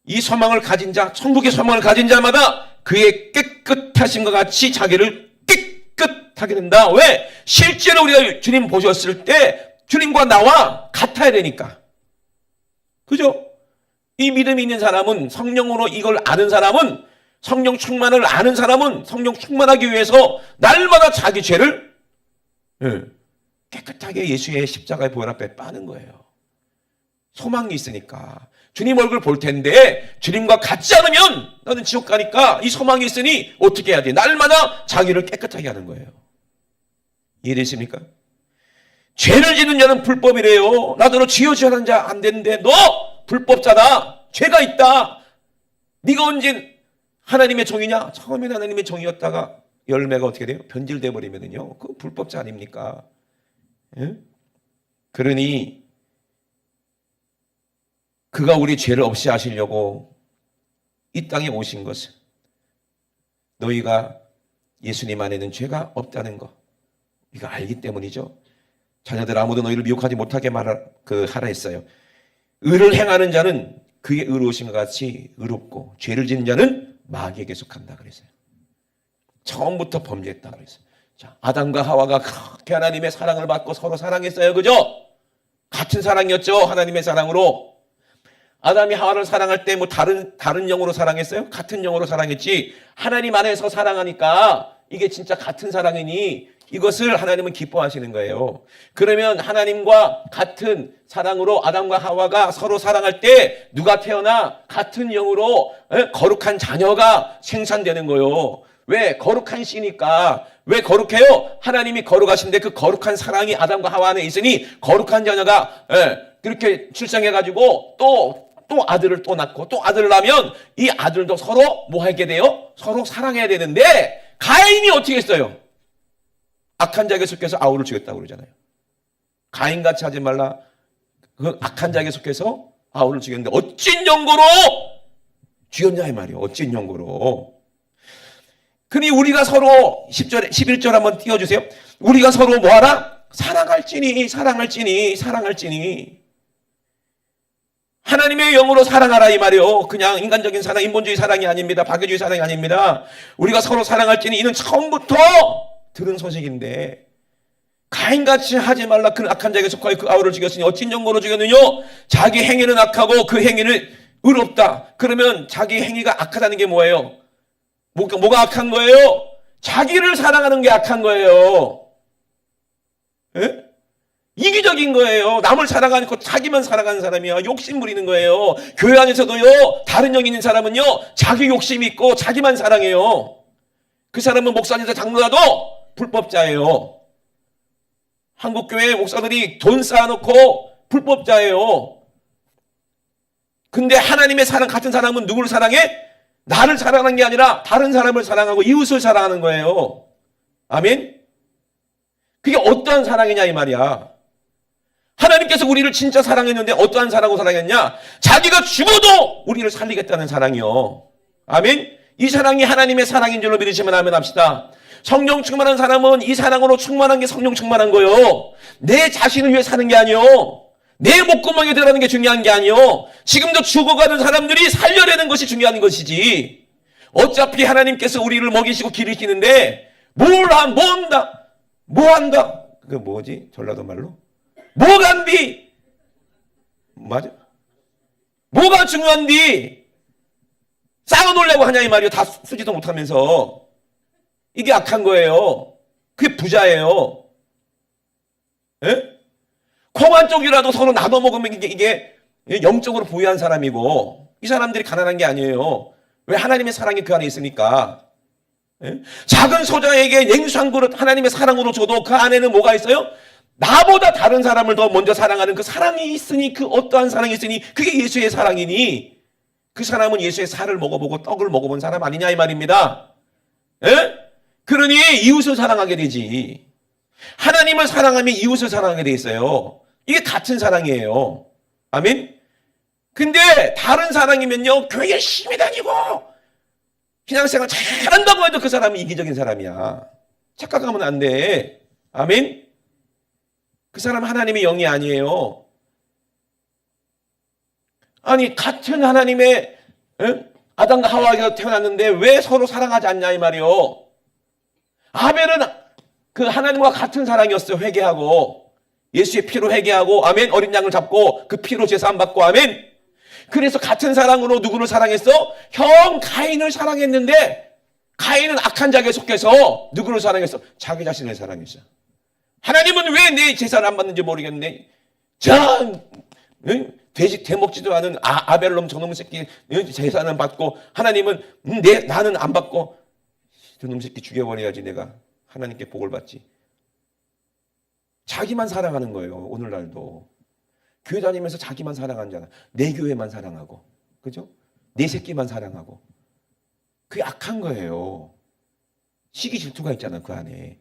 이 소망을 가진 자, 천국의 소망을 가진 자마다 그의 깨끗하심과 같이 자기를 깨끗하게 된다. 왜? 실제로 우리가 주님 보셨을 때 주님과 나와 같아야 되니까. 그죠? 이 믿음이 있는 사람은, 성령으로 이걸 아는 사람은, 성령 충만을 아는 사람은 성령 충만하기 위해서 날마다 자기 죄를 깨끗하게 예수의 십자가의 보혈 앞에 빠는 거예요. 소망이 있으니까. 주님 얼굴 볼 텐데 주님과 같지 않으면 나는 지옥 가니까 이 소망이 있으니 어떻게 해야 돼? 날마다 자기를 깨끗하게 하는 거예요. 이해되십니까? 죄를 짓는 자는 불법이래요. 나더러 지어지는 자 안 되는데 너 불법자다. 죄가 있다. 네가 언제 하나님의 종이냐? 처음엔 하나님의 종이었다가 열매가 어떻게 돼요? 변질돼 버리면은요. 그건 불법자 아닙니까? 예? 그러니 그가 우리 죄를 없이 하시려고 이 땅에 오신 것은 너희가 예수님 안에는 죄가 없다는 거, 이거 알기 때문이죠. 자녀들 아무도 너희를 미혹하지 못하게 하라 했어요. 의를 행하는 자는 그의 의로우신 것 같이 의롭고 죄를 짓는 자는 마귀에게 속한다 그랬어요. 처음부터 범죄했다 그랬어요. 자, 아담과 하와가 그렇게 하나님의 사랑을 받고 서로 사랑했어요. 그죠? 같은 사랑이었죠. 하나님의 사랑으로. 아담이 하와를 사랑할 때 뭐 다른 영으로 사랑했어요? 같은 영으로 사랑했지. 하나님 안에서 사랑하니까 이게 진짜 같은 사랑이니 이것을 하나님은 기뻐하시는 거예요. 그러면 하나님과 같은 사랑으로 아담과 하와가 서로 사랑할 때 누가 태어나? 같은 영으로 거룩한 자녀가 생산되는 거예요. 왜? 거룩한 씨니까. 왜 거룩해요? 하나님이 거룩하신데 그 거룩한 사랑이 아담과 하와 안에 있으니 거룩한 자녀가 그렇게 출생해가지고 또 아들을 또 낳고 또 아들을 낳으면 이 아들도 서로 뭐 하게 돼요? 서로 사랑해야 되는데 가인이 어떻게 했어요? 악한 자에게 속해서 아우를 죽였다고 그러잖아요. 가인같이 하지 말라. 그 악한 자에게 속해서 아우를 죽였는데 어찐 용고로 죽였냐 이 말이에요. 어찐 용고로. 그니 우리가 서로 10절, 11절 한번 띄워주세요. 우리가 서로 뭐하라? 사랑할지니. 하나님의 영으로 사랑하라 이 말이요. 그냥 인간적인 사랑, 인본주의 사랑이 아닙니다. 박애주의 사랑이 아닙니다. 우리가 서로 사랑할지니 이는 처음부터 들은 소식인데 가인같이 하지 말라. 그 악한 자에게 속하여 그 아우를 죽였으니 어찐 영고로 죽였느냐? 자기 행위는 악하고 그 행위는 의롭다. 그러면 자기 행위가 악하다는 게 뭐예요? 뭐가 악한 거예요? 자기를 사랑하는 게 악한 거예요. 예? 이기적인 거예요. 남을 사랑하지 않고 자기만 사랑하는 사람이야. 욕심 부리는 거예요. 교회 안에서도요, 다른 영이 있는 사람은요, 자기 욕심이 있고 자기만 사랑해요. 그 사람은 목사님도 장로라도 불법자예요. 한국교회 목사들이 돈 쌓아놓고 불법자예요. 근데 하나님의 사랑 같은 사람은 누구를 사랑해? 나를 사랑하는 게 아니라 다른 사람을 사랑하고 이웃을 사랑하는 거예요. 아멘? 그게 어떠한 사랑이냐 이 말이야. 하나님께서 우리를 진짜 사랑했는데 어떠한 사랑으로 사랑했냐? 자기가 죽어도 우리를 살리겠다는 사랑이요. 아멘? 이 사랑이 하나님의 사랑인 줄로 믿으시면 아멘 합시다. 성령 충만한 사람은 이 사랑으로 충만한 게 성령 충만한 거요. 내 자신을 위해 사는 게 아니요. 내 목구멍에 들어가는 게 중요한 게 아니요. 지금도 죽어가는 사람들이 살려내는 것이 중요한 것이지. 어차피 하나님께서 우리를 먹이시고 기르시는데 뭐 한다? 그 뭐지? 전라도 말로? 뭐간디? 맞아? 뭐가 중요한디? 쌓아놓으려고 하냐 이 말이요. 다 쓰지도 못하면서. 이게 악한 거예요. 그게 부자예요. 예? 콩 한 쪽이라도 서로 나눠 먹으면 이게 영적으로 부유한 사람이고, 이 사람들이 가난한 게 아니에요. 왜? 하나님의 사랑이 그 안에 있으니까. 예? 작은 소자에게 냉수 한 그릇 하나님의 사랑으로 줘도 그 안에는 뭐가 있어요? 나보다 다른 사람을 더 먼저 사랑하는 그 사랑이 있으니, 그 어떠한 사랑이 있으니 그게 예수의 사랑이니, 그 사람은 예수의 살을 먹어보고 떡을 먹어본 사람 아니냐 이 말입니다. 예? 그러니 이웃을 사랑하게 되지. 하나님을 사랑하면 이웃을 사랑하게 돼 있어요. 이게 같은 사랑이에요. 아멘? 근데 다른 사랑이면요, 교회 열심히 다니고 신앙생활 잘한다고 해도 그 사람은 이기적인 사람이야. 착각하면 안 돼. 아멘? 그 사람 하나님의 영이 아니에요. 아니, 같은 하나님의 아담과 하와가 태어났는데 왜 서로 사랑하지 않냐 이 말이요. 아벨은 그 하나님과 같은 사랑이었어요. 회개하고 예수의 피로 회개하고, 아멘, 어린 양을 잡고 그 피로 제사함 받고, 아멘. 그래서 같은 사랑으로 누구를 사랑했어? 형 가인을 사랑했는데, 가인은 악한 자에게 속해서 누구를 사랑했어? 자기 자신을 사랑했어. 하나님은 왜 내 제사를 안 받는지 모르겠네. 돼지 대먹지도 않은 아벨놈 저놈 새끼 제사는 받고, 하나님은 나는 안 받고, 저놈 새끼 죽여버려야지 내가 하나님께 복을 받지. 자기만 사랑하는 거예요. 오늘날도 교회 다니면서 자기만 사랑하는 자나, 내 교회만 사랑하고, 그죠? 내 새끼만 사랑하고. 그게 악한 거예요. 시기 질투가 있잖아 그 안에.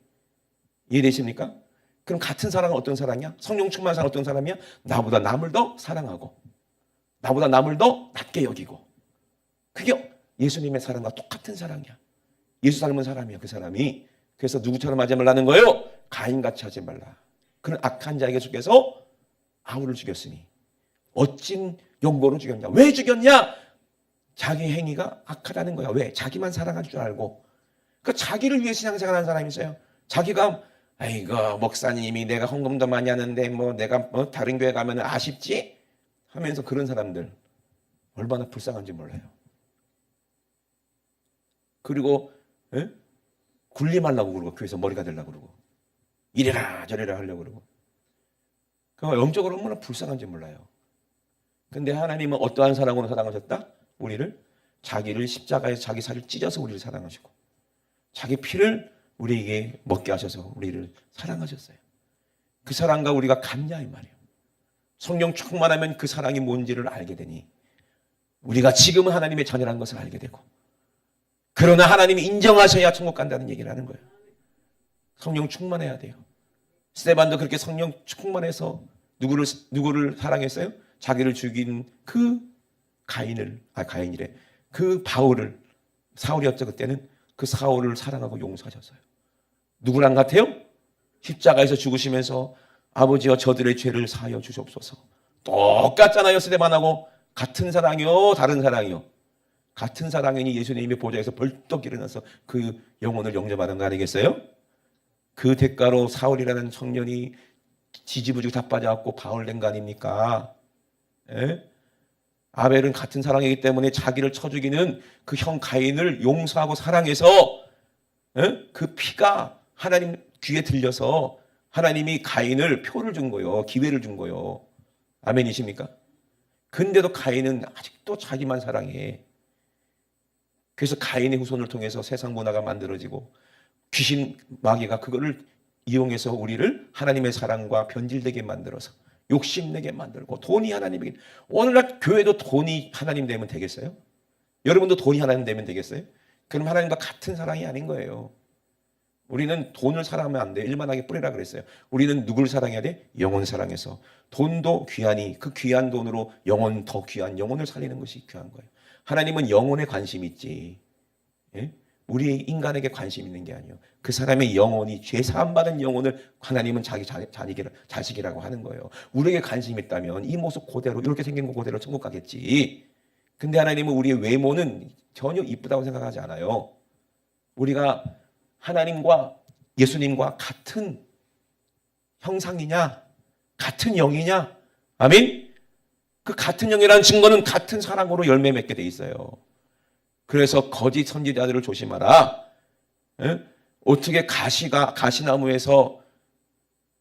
이해되십니까? 그럼 같은 사랑은 어떤 사랑이야? 성령 충만한 사랑은 어떤 사람이야? 나보다 남을 더 사랑하고, 나보다 남을 더 낮게 여기고. 그게 예수님의 사랑과 똑같은 사랑이야. 예수 닮은 사람이야 그 사람이. 그래서 누구처럼 하지 말라는 거예요? 가인같이 하지 말라. 그런 악한 자에게 속해서 아우를 죽였으니 어찐 용고로 죽였냐. 왜 죽였냐? 자기 행위가 악하다는 거야. 왜? 자기만 사랑할 줄 알고. 그러니까 자기를 위해 신앙생활하는 사람이 있어요. 자기가 아이고 목사님이 내가 헌금도 많이 하는데 뭐 내가 다른 교회 가면 아쉽지? 하면서 그런 사람들 얼마나 불쌍한지 몰라요. 그리고 군림하려고 그러고, 교회에서 머리가 되려고 그러고, 이래라 저래라 하려고 그러고. 그러니까 영적으로 얼마나 불쌍한지 몰라요. 근데 하나님은 어떠한 사랑으로 사랑하셨다? 우리를 자기를 십자가에서 자기 살을 찢어서 우리를 사랑하시고, 자기 피를 우리에게 먹게 하셔서 우리를 사랑하셨어요. 그 사랑과 우리가 같냐 이 말이에요. 성령 충만하면 그 사랑이 뭔지를 알게 되니 우리가 지금은 하나님의 자녀라는 것을 알게 되고, 그러나 하나님이 인정하셔야 천국 간다는 얘기를 하는 거예요. 성령 충만해야 돼요. 스데반도 그렇게 성령 충만해서 누구를 사랑했어요? 자기를 죽인 그 가인이래. 그 바울을, 사울이었죠 그때는. 그 사울을 사랑하고 용서하셨어요. 누구랑 같아요? 십자가에서 죽으시면서 아버지여 저들의 죄를 사하여 주시옵소서. 똑같잖아요. 스데반하고. 같은 사랑이요 다른 사랑이요? 같은 사랑이니 예수님의 보좌에서 벌떡 일어나서 그 영혼을 영접하는 거 아니겠어요? 그 대가로 사울이라는 청년이 지지부지 다 빠져갖고 바울 된 거 아닙니까? 예? 아벨은 같은 사랑이기 때문에 자기를 쳐 죽이는 그 형 가인을 용서하고 사랑해서 그 피가 하나님 귀에 들려서 하나님이 가인을 표를 준 거예요. 기회를 준 거예요. 아멘이십니까? 근데도 가인은 아직도 자기만 사랑해. 그래서 가인의 후손을 통해서 세상 문화가 만들어지고 귀신 마귀가 그거를 이용해서 우리를 하나님의 사랑과 변질되게 만들어서 욕심내게 만들고, 돈이 하나님에게, 오늘날 교회도 돈이 하나님 되면 되겠어요? 여러분도 돈이 하나님 되면 되겠어요? 그럼 하나님과 같은 사랑이 아닌 거예요. 우리는 돈을 사랑하면 안 돼. 일만하게 뿌리라 그랬어요. 우리는 누굴 사랑해야 돼? 영혼 사랑해서. 돈도 귀하니 그 귀한 돈으로 더 귀한 영혼을 살리는 것이 귀한 거예요. 하나님은 영혼에 관심이 있지, 예? 우리 인간에게 관심 있는 게 아니에요. 그 사람의 영혼이, 죄 사함 받은 영혼을 하나님은 자기 자식이라고 하는 거예요. 우리에게 관심이 있다면 이 모습 그대로, 이렇게 생긴 거 그대로 천국 가겠지. 근데 하나님은 우리의 외모는 전혀 이쁘다고 생각하지 않아요. 우리가 하나님과 예수님과 같은 형상이냐, 같은 영이냐, 아멘? 그 같은 영이라는 증거는 같은 사랑으로 열매 맺게 돼 있어요. 그래서 거짓 선지자들을 조심하라. 예? 어떻게 가시나무에서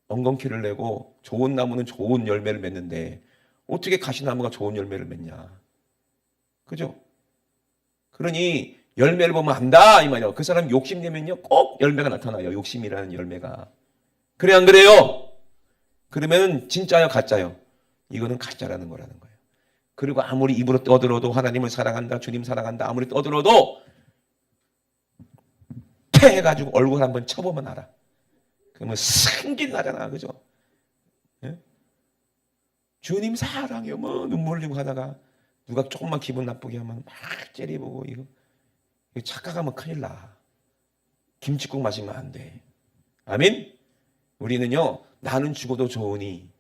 엉겅퀴를 내고 좋은 나무는 좋은 열매를 맺는데 어떻게 가시나무가 좋은 열매를 맺냐. 그죠? 그러니 열매를 보면 안다 이 말이에요. 그 사람 욕심내면요 꼭 열매가 나타나요. 욕심이라는 열매가. 그래 안 그래요? 그러면 진짜요 가짜요? 이거는 가짜라는 거라는 거예요. 그리고 아무리 입으로 떠들어도 하나님을 사랑한다 주님 사랑한다 아무리 떠들어도 패해가지고 얼굴 한번 쳐보면 알아. 그러면 승질 나잖아. 그죠? 예? 주님 사랑해요. 뭐 눈물 흘리고 하다가 누가 조금만 기분 나쁘게 하면 막 째려보고 이거 착각하면 큰일 나. 김칫국 마시면 안 돼. 아멘? 우리는요. 나는 죽어도 좋으니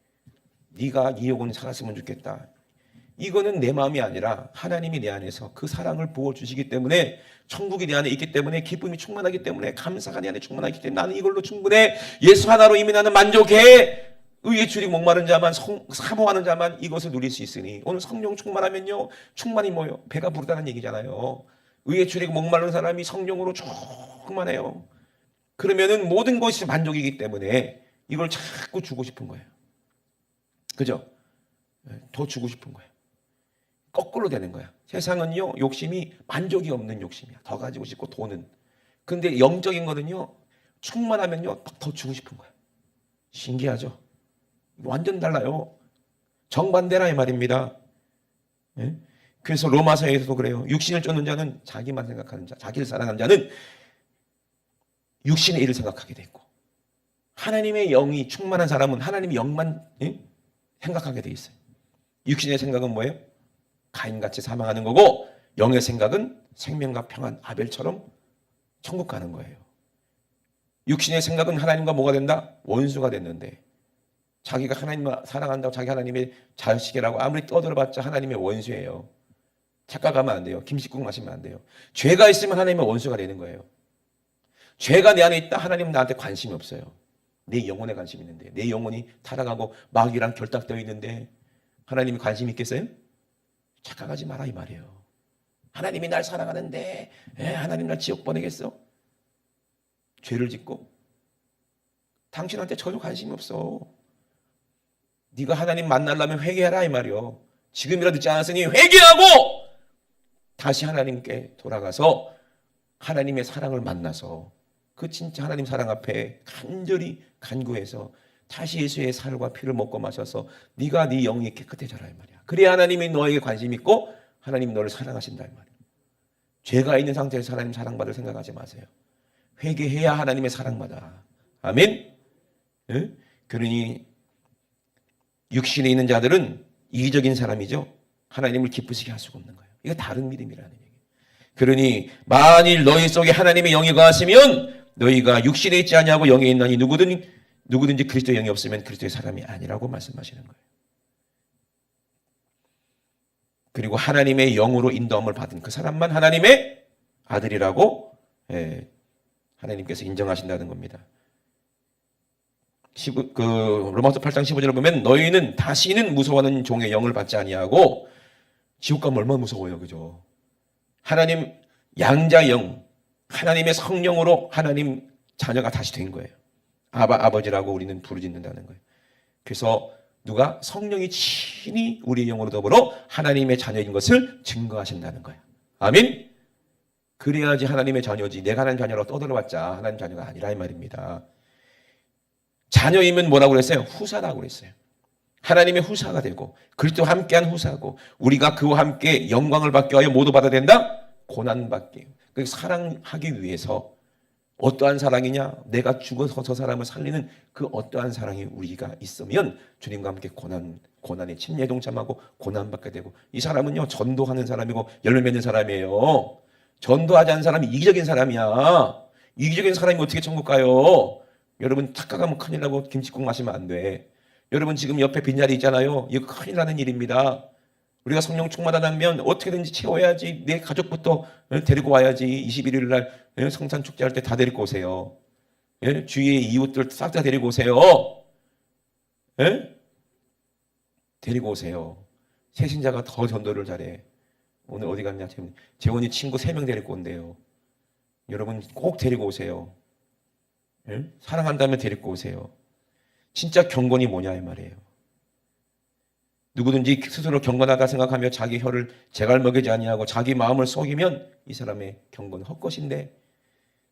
네가 네 영혼 살았으면 좋겠다. 이거는 내 마음이 아니라 하나님이 내 안에서 그 사랑을 부어주시기 때문에 천국이 내 안에 있기 때문에 기쁨이 충만하기 때문에 감사가 내 안에 충만하기 때문에 나는 이걸로 충분해. 예수 하나로 이미 나는 만족해. 의에 줄이고 목마른 자만 사모하는 자만 이것을 누릴 수 있으니 오늘 성령 충만하면요. 충만이 뭐예요? 배가 부르다는 얘기잖아요. 의에 줄이고 목마른 사람이 성령으로 충만해요. 그러면은 모든 것이 만족이기 때문에 이걸 자꾸 주고 싶은 거예요. 그죠? 더 주고 싶은 거예요. 거꾸로 되는 거야. 세상은요, 욕심이 만족이 없는 욕심이야. 더 가지고 싶고 돈은. 근데 영적인 거는요, 충만하면요, 더 주고 싶은 거야. 신기하죠? 완전 달라요. 정반대라 이 말입니다. 예? 그래서 로마서에서도 그래요. 육신을 쫓는 자는 자기만 생각하는 자, 자기를 사랑하는 자는 육신의 일을 생각하게 돼 있고, 하나님의 영이 충만한 사람은 하나님의 영만 생각하게 돼 있어요. 육신의 생각은 뭐예요? 가인같이 사망하는 거고 영의 생각은 생명과 평안 아벨처럼 천국 가는 거예요. 육신의 생각은 하나님과 뭐가 된다? 원수가 됐는데 자기가 하나님을 사랑한다고 자기 하나님의 자식이라고 아무리 떠들어봤자 하나님의 원수예요. 착각하면 안 돼요. 김칫국 마시면 안 돼요. 죄가 있으면 하나님의 원수가 되는 거예요. 죄가 내 안에 있다 하나님은 나한테 관심이 없어요. 내 영혼에 관심이 있는데 내 영혼이 타락하고 마귀랑 결탁되어 있는데 하나님이 관심 있겠어요? 착각하지 마라 이 말이에요. 하나님이 날 사랑하는데 하나님 날 지옥 보내겠어? 죄를 짓고 당신한테 전혀 관심이 없어. 네가 하나님 만나려면 회개하라 이 말이요. 지금이라도 듣지 않았으니 회개하고 다시 하나님께 돌아가서 하나님의 사랑을 만나서 그 진짜 하나님 사랑 앞에 간절히 간구해서 다시 예수의 살과 피를 먹고 마셔서 네가 네 영이 깨끗해져라 이 말이야. 그래야 하나님이 너에게 관심 있고 하나님 너를 사랑하신다 이 말이야. 죄가 있는 상태에서 하나님 사랑받을 생각하지 마세요. 회개해야 하나님의 사랑받아. 아멘. 네? 그러니 육신에 있는 자들은 이기적인 사람이죠. 하나님을 기쁘시게 할 수가 없는 거예요. 이거 다른 믿음이라는 얘기예요. 그러니 만일 너희 속에 하나님의 영이 거하시면 너희가 육신에 있지 아니하고 영에 있나니 누구든지 그리스도의 영이 없으면 그리스도의 사람이 아니라고 말씀하시는 거예요. 그리고 하나님의 영으로 인도함을 받은 그 사람만 하나님의 아들이라고 하나님께서 인정하신다는 겁니다. 로마서 8장 15절을 보면 너희는 다시는 무서워하는 종의 영을 받지 아니하고 지옥 가면 얼마나 무서워요. 그죠? 하나님 양자 영 하나님의 성령으로 하나님 자녀가 다시 된 거예요. 아버지라고 우리는 부르짖는다는 거예요. 그래서 누가 성령이 친히 우리의 영으로 더불어 하나님의 자녀인 것을 증거하신다는 거예요. 아멘. 그래야지 하나님의 자녀지. 내가 하나님 자녀라고 떠들어봤자 하나님 자녀가 아니라 이 말입니다. 자녀이면 뭐라고 그랬어요? 후사라고 그랬어요. 하나님의 후사가 되고 그리스도와 함께한 후사고 우리가 그와 함께 영광을 받기 위하여 모두 받아야 된다? 고난받기. 사랑하기 위해서 어떠한 사랑이냐? 내가 죽어서 저 사람을 살리는 그 어떠한 사랑이 우리가 있으면 주님과 함께 고난에 침례 동참하고 고난받게 되고 이 사람은요 전도하는 사람이고 열매 맺는 사람이에요. 전도하지 않는 사람이 이기적인 사람이야. 이기적인 사람이 어떻게 천국 가요? 여러분 착각하면 큰일 나고 김칫국 마시면 안 돼. 여러분 지금 옆에 빈자리 있잖아요. 이거 큰일 나는 일입니다. 우리가 성령 충만하다면 어떻게든지 채워야지. 내 가족부터 데리고 와야지. 21일 날 성산 축제할 때 다 데리고 오세요. 주위의 이웃들 싹 다 데리고 오세요. 데리고 오세요. 새신자가 더 전도를 잘해. 오늘 어디 갔냐? 재원이 친구 3명 데리고 온대요. 여러분 꼭 데리고 오세요. 예? 사랑한다면 데리고 오세요. 진짜 경건이 뭐냐 이 말이에요. 누구든지 스스로 경건하다 생각하며 자기 혀를 제갈 먹이지 아니하고 자기 마음을 속이면 이 사람의 경건은 헛것인데,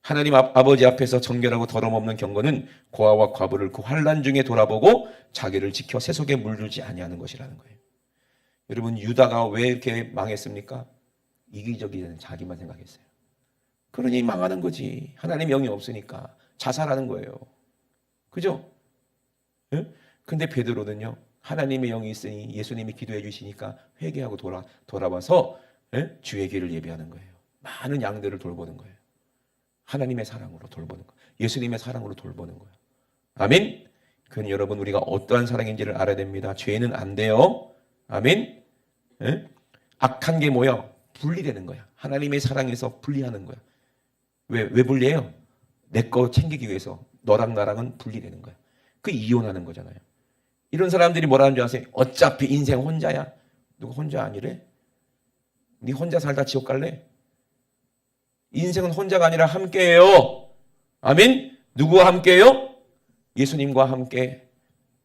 하나님 아버지 앞에서 정결하고 더러움없는 경건은 고아와 과부를 그 환난 중에 돌아보고 자기를 지켜 세속에 물들지 아니하는 것이라는 거예요. 여러분 유다가 왜 이렇게 망했습니까? 이기적인 자기만 생각했어요. 그러니 망하는 거지. 하나님 영이 없으니까 자살하는 거예요. 그죠? 예? 근데 베드로는요, 하나님의 영이 있으니 예수님이 기도해 주시니까 회개하고 돌아와서 예? 주의 길을 예배하는 거예요. 많은 양들을 돌보는 거예요. 하나님의 사랑으로 돌보는 거예요. 예수님의 사랑으로 돌보는 거예요. 아멘. 그건 여러분 우리가 어떠한 사랑인지를 알아야 됩니다. 죄는 안 돼요. 아멘. 예? 악한 게 뭐야? 분리되는 거야. 하나님의 사랑에서 분리하는 거야. 왜 분리해요? 내 거 챙기기 위해서. 너랑 나랑은 분리되는 거야. 그 이혼하는 거잖아요. 이런 사람들이 뭐라는 줄 아세요? 어차피 인생 혼자야. 누가 혼자 아니래? 네 혼자 살다 지옥 갈래? 인생은 혼자가 아니라 함께해요. 아멘. 누구와 함께해요? 예수님과 함께,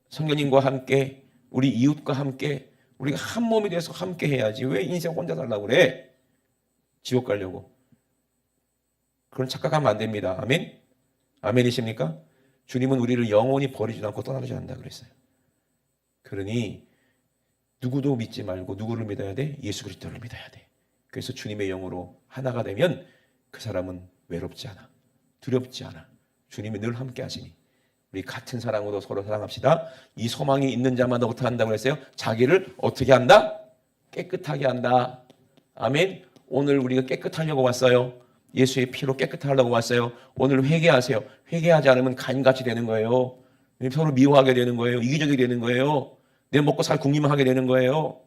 성령님과 함께, 우리 이웃과 함께, 우리가 한 몸이 돼서 함께 해야지. 왜 인생 혼자 살라고 그래? 지옥 가려고. 그런 착각하면 안 됩니다. 아멘. 아멘이십니까? 주님은 우리를 영원히 버리지 않고 떠나지 않는다 그랬어요. 그러니 누구도 믿지 말고 누구를 믿어야 돼? 예수 그리스도를 믿어야 돼. 그래서 주님의 영으로 하나가 되면 그 사람은 외롭지 않아. 두렵지 않아. 주님이 늘 함께 하시니 우리 같은 사랑으로 서로 사랑합시다. 이 소망이 있는 자마다 어떻게 한다고 했어요? 자기를 어떻게 한다? 깨끗하게 한다. 아멘. 오늘 우리가 깨끗하려고 왔어요. 예수의 피로 깨끗하려고 왔어요. 오늘 회개하세요. 회개하지 않으면 간같이 되는 거예요. 서로 미워하게 되는 거예요. 이기적이 되는 거예요. 내 먹고 살 궁리만 하게 되는 거예요.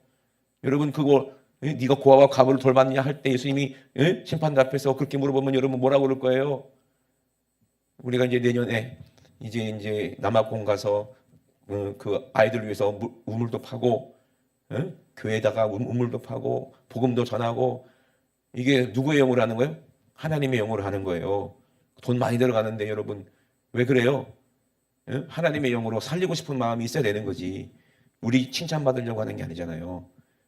여러분 그거 네가 고아와 과부를 돌봤냐 할 때 예수님이 심판대 앞에서 그렇게 물어보면 여러분 뭐라고 그럴 거예요? 우리가 이제 내년에 이제 남아공 가서 그 아이들 위해서 우물도 파고 교회에다가 우물도 파고 복음도 전하고, 이게 누구의 영으로 하는 거예요? 하나님의 영으로 하는 거예요. 돈 많이 들어가는데 여러분 왜 그래요? 하나님의 영으로 살리고 싶은 마음이 있어야 되는 거지. 우리 칭찬받으려고 하는 게 아니잖아요.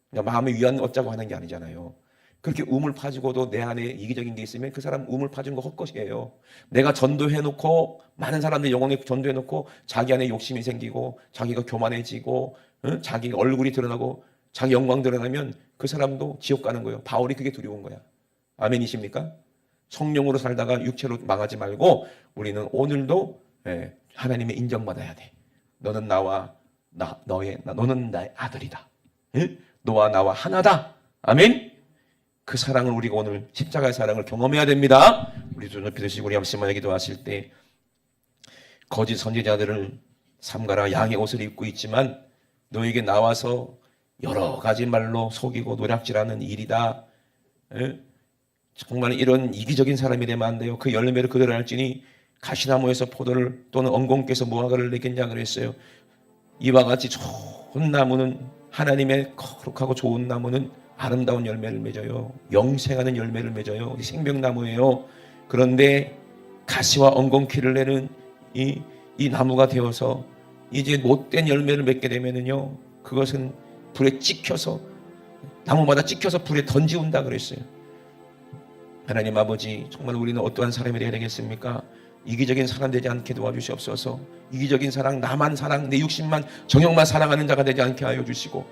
그냥 마음의 위안 얻자고 하는 게 아니잖아요. 그렇게 우물 파주고도 내 안에 이기적인 게 있으면 그 사람 우물 파준 거 헛것이에요. 내가 전도해놓고 많은 사람들 영혼에 전도해놓고 자기 안에 욕심이 생기고 자기가 교만해지고 자기 얼굴이 드러나고 자기 영광 드러나면 그 사람도 지옥 가는 거예요. 바울이 그게 두려운 거야. 아멘이십니까? 성령으로 살다가 육체로 망하지 말고 우리는 오늘도 하나님의 인정받아야 돼. 너는 너는 나의 아들이다. 너와 나와 하나다. 아멘. 그 사랑을 우리가 오늘 십자가의 사랑을 경험해야 됩니다. 우리 주 높이 드시고 우리 앞에만 기도하실 때 거짓 선지자들을 삼가라 양의 옷을 입고 있지만 너에게 나와서 여러 가지 말로 속이고 노략질하는 일이다. 정말 이런 이기적인 사람이 되면 안 돼요. 그 열매를 그대로 할지니 가시나무에서 포도를 또는 엉겅께서 무화과를 내겠냐 그랬어요. 이와 같이 좋은 나무는, 하나님의 거룩하고 좋은 나무는 아름다운 열매를 맺어요. 영생하는 열매를 맺어요. 생명나무예요. 그런데 가시와 엉겅퀴를 내는 이 나무가 되어서 이제 못된 열매를 맺게 되면은요, 그것은 불에 찍혀서, 나무마다 찍혀서 불에 던지운다 그랬어요. 하나님 아버지, 정말 우리는 어떠한 사람이 되어야 되겠습니까? 이기적인 사람 되지 않게 도와주시옵소서. 이기적인 사랑, 나만 사랑, 내 육신만, 정욕만 사랑하는 자가 되지 않게 하여 주시고,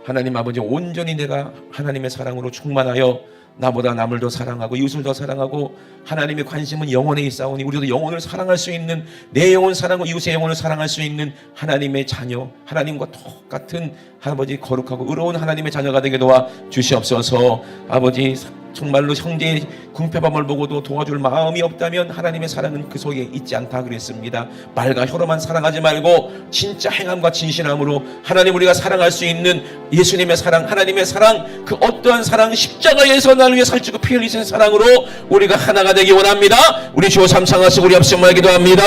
하나님 아버지, 온전히 내가 하나님의 사랑으로 충만하여 나보다 남을 더 사랑하고 이웃을 더 사랑하고, 하나님의 관심은 영혼에 있사오니 우리도 영혼을 사랑할 수 있는, 내 영혼 사랑하고 이웃의 영혼을 사랑할 수 있는 하나님의 자녀, 하나님과 똑같은 아버지 거룩하고 의로운 하나님의 자녀가 되게 도와 주시옵소서. 아버지, 정말로 형제의 궁핍함을 보고도 도와줄 마음이 없다면 하나님의 사랑은 그 속에 있지 않다 그랬습니다. 말과 혀로만 사랑하지 말고 진짜 행함과 진실함으로 하나님, 우리가 사랑할 수 있는 예수님의 사랑, 하나님의 사랑, 그 어떠한 사랑, 십자가에서 나를 위해 살찌고 피 흘리신 사랑으로 우리가 하나가 되기 원합니다. 우리 주 삼창하시고 우리 앞서 기도합니다.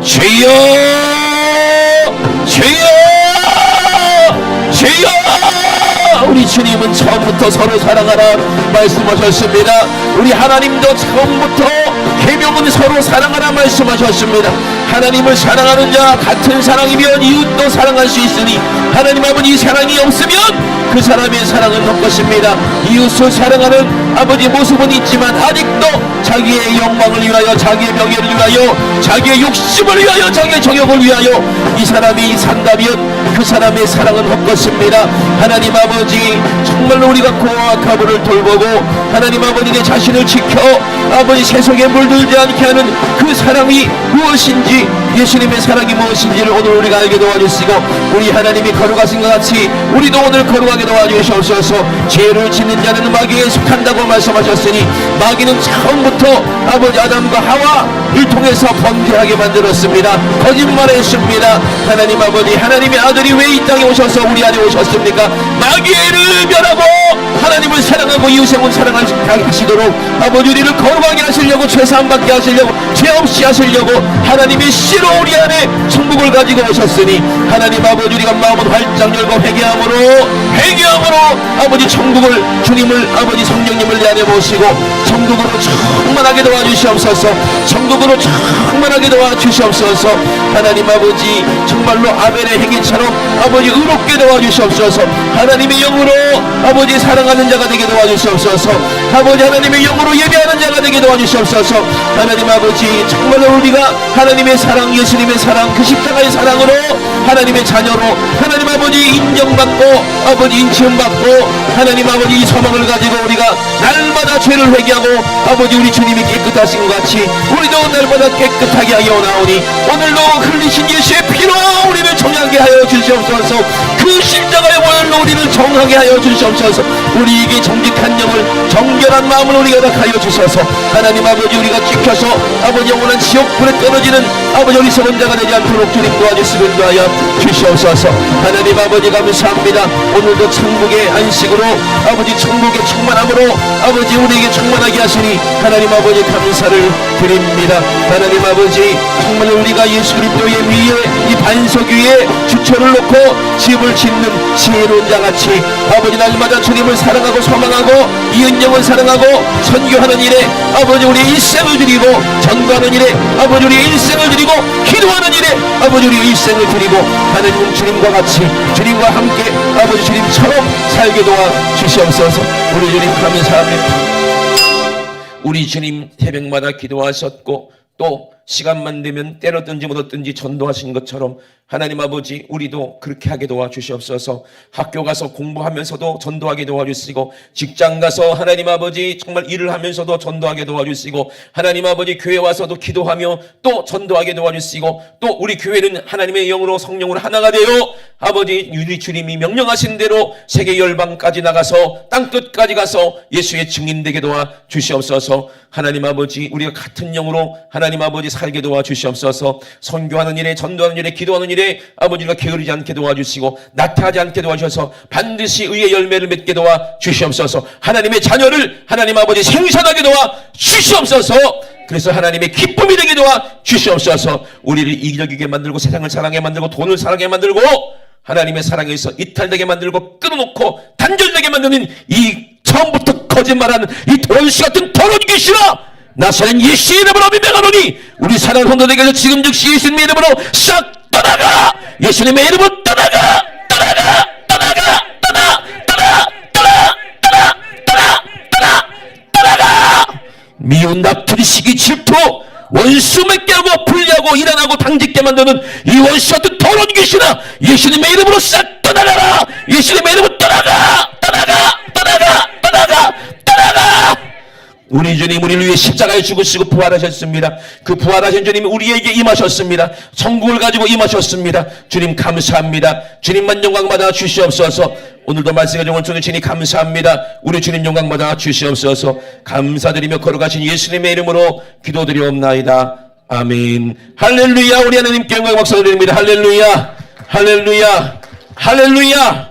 주여, 주여, 주여, 우리 주님은 처음부터 서로 사랑하라 말씀하셨습니다. 우리 하나님도 처음부터 계명은 서로 사랑하라 말씀하셨습니다. 하나님을 사랑하는 자 같은 사랑이면 이웃도 사랑할 수 있으니 하나님 아버지 사랑이 없으면 그 사람의 사랑은 헛것입니다. 이웃을 사랑하는 아버지 모습은 있지만 아직도 자기의 영광을 위하여, 자기의 명예를 위하여, 자기의 욕심을 위하여, 자기의 정욕을 위하여 이 사람이 산다면 그 사람의 사랑은 헛것입니다. 하나님 아버지 정말로 우리가 고아와 가부를 돌보고 하나님 아버지 내 자신을 지켜 아버지 세속에 물들지 않게 하는 그 사랑이 무엇인지, 예수님의 사랑이 무엇인지를 오늘 우리가 알게 도와주시고 우리 하나님이 거룩하신 것 같이 우리도 오늘 거룩하게 도와주시옵소서. 죄를 짓는 자는 마귀에 속한다고 말씀하셨으니 마귀는 처음부터 아버지 아담과 하와를 통해서 범죄하게 만들었습니다. 거짓말했습니다. 하나님 아버지, 하나님의 아들이 왜 이 땅에 오셔서 우리 안에 오셨습니까? 마귀를 멸하고 하나님을 사랑하고 이웃을 사랑하시도록 아버지 우리를 거룩하게 하시려고, 죄사함 받게 하시려고, 죄 없이 하시려고 하나님의 씨로 우리 안에 천국을 가지고 오셨으니 하나님 아버지 우리가 마음을 활짝 열고 회개함으로 아버지 천국을, 주님을 아버지 성령님을 내 안에 모시고 천국으로 충만하게 도와주시옵소서. 천국으로 충만하게 도와주시옵소서. 하나님 아버지 정말로 아벨의 행위처럼 아버지 의롭게 도와주시옵소서. 하나님의 영으로 아버지 사랑하는 자가 되게 도와주시옵소서. 아버지 하나님의 영으로 예배하는 자가 되게 도와주시옵소서. 하나님 아버지 정말로 우리가 하나님의 사랑, 예수님의 사랑, 그 십자가의 사랑으로 하나님의 자녀로 하나님 아버지 인정받고 아버지 인치음받고 하나님 아버지 이 소망을 가지고 우리가 날마다 죄를 회개하고 아버지 우리 주님이 깨끗하신 것 같이 우리도 날마다 깨끗하게 하여 나오니 오늘도 흘리신 예수의 피로 우리를 정하게 하여 주시옵소서. 그 십자가의 보혈로 우리를 정하게 하여 주시옵소서. 우리에게 정직한 영을, 정결한 마음을 우리가 다 하여 주셔서 하나님 아버지 우리가 지켜서 아버지 영원한 지옥불에 떨어지는 아버지 어리석은 자가 되지 않도록 주님 도와주시길 위하여 주시옵소서. 하나님 아버지 감사합니다. 오늘도 천국의 안식으로 아버지 천국의 충만함으로 아버지 우리에게 충만하게 하시니 하나님 아버지 감사를 드립니다. 하나님 아버지 정말 우리가 예수 그리스도의 위에 이 반석 위에 주처를 놓고 집을 짓는 지혜로운 자같이 아버지 날마다 주님을 사랑하고 소망하고 이은영을 사랑하고 선교하는 일에 아버지 우리의 일생을 드리고 전도하는 일에 아버지 우리의 일생을 드리고 기도하는 일에 아버지 우리의 일생을 드리고 하나님 주님과 같이 주님과 함께 아버지 주님처럼 살게 도와 주시옵소서. 우리 주님 감사합니다. 우리 주님 새벽마다 기도하셨고 또 시간만 되면 때로든지 못었든지 전도하신 것처럼 하나님 아버지 우리도 그렇게 하게 도와주시옵소서. 학교 가서 공부하면서도 전도하게 도와주시고 직장 가서 하나님 아버지 정말 일을 하면서도 전도하게 도와주시고 하나님 아버지 교회 와서도 기도하며 또 전도하게 도와주시고 또 우리 교회는 하나님의 영으로 성령으로 하나가 되어 아버지 우리 주님이 명령하신 대로 세계 열방까지 나가서 땅끝까지 가서 예수의 증인 되게 도와주시옵소서. 하나님 아버지 우리가 같은 영으로 하나님 아버지 살게 도와주시옵소서. 선교하는 일에 전도하는 일에 기도하는 일에 아버지가 게으르지 않게 도와주시고 나태하지 않게 도와주셔서 반드시 의의 열매를 맺게 도와주시옵소서. 하나님의 자녀를 하나님 아버지 생산하게 도와주시옵소서. 그래서 하나님의 기쁨이 되게 도와주시옵소서. 우리를 이기적이게 만들고 세상을 사랑하게 만들고 돈을 사랑하게 만들고 하나님의 사랑에서 이탈되게 만들고 끊어놓고 단절되게 만드는 이 처음부터 거짓말하는 이 도련씨 같은 더러운 귀신아, 나사렛 예수의 이름으로 명하노니 우리 사랑하는 성도들에게서 지금 즉시 예수님의 이름으로 싹 떠나가! 예수님의 이름으로 떠나가! 떠나가! 떠나가! 떠나가! 미운 납투리 시기 질투 원수 맺게 하고 불리하고 일어나고 당짓게 만드는 이 원수 같은 더러운 귀신아, 예수님의 이름으로 싹 떠나가라! 예수님의 이름으로 떠나가! 떠나가! 떠나가! 떠나가! 떠나가! 우리 주님 우리를 위해 십자가에 죽으시고 부활하셨습니다. 그 부활하신 주님이 우리에게 임하셨습니다. 천국을 가지고 임하셨습니다. 주님 감사합니다. 주님만 영광받아 주시옵소서. 오늘도 말씀의 종을 통해 주님 감사합니다. 우리 주님 영광받아 주시옵소서. 감사드리며 거룩하신 예수님의 이름으로 기도드리옵나이다. 아멘. 할렐루야. 우리 하나님께 영광 박수 드립니다. 할렐루야. 할렐루야. 할렐루야.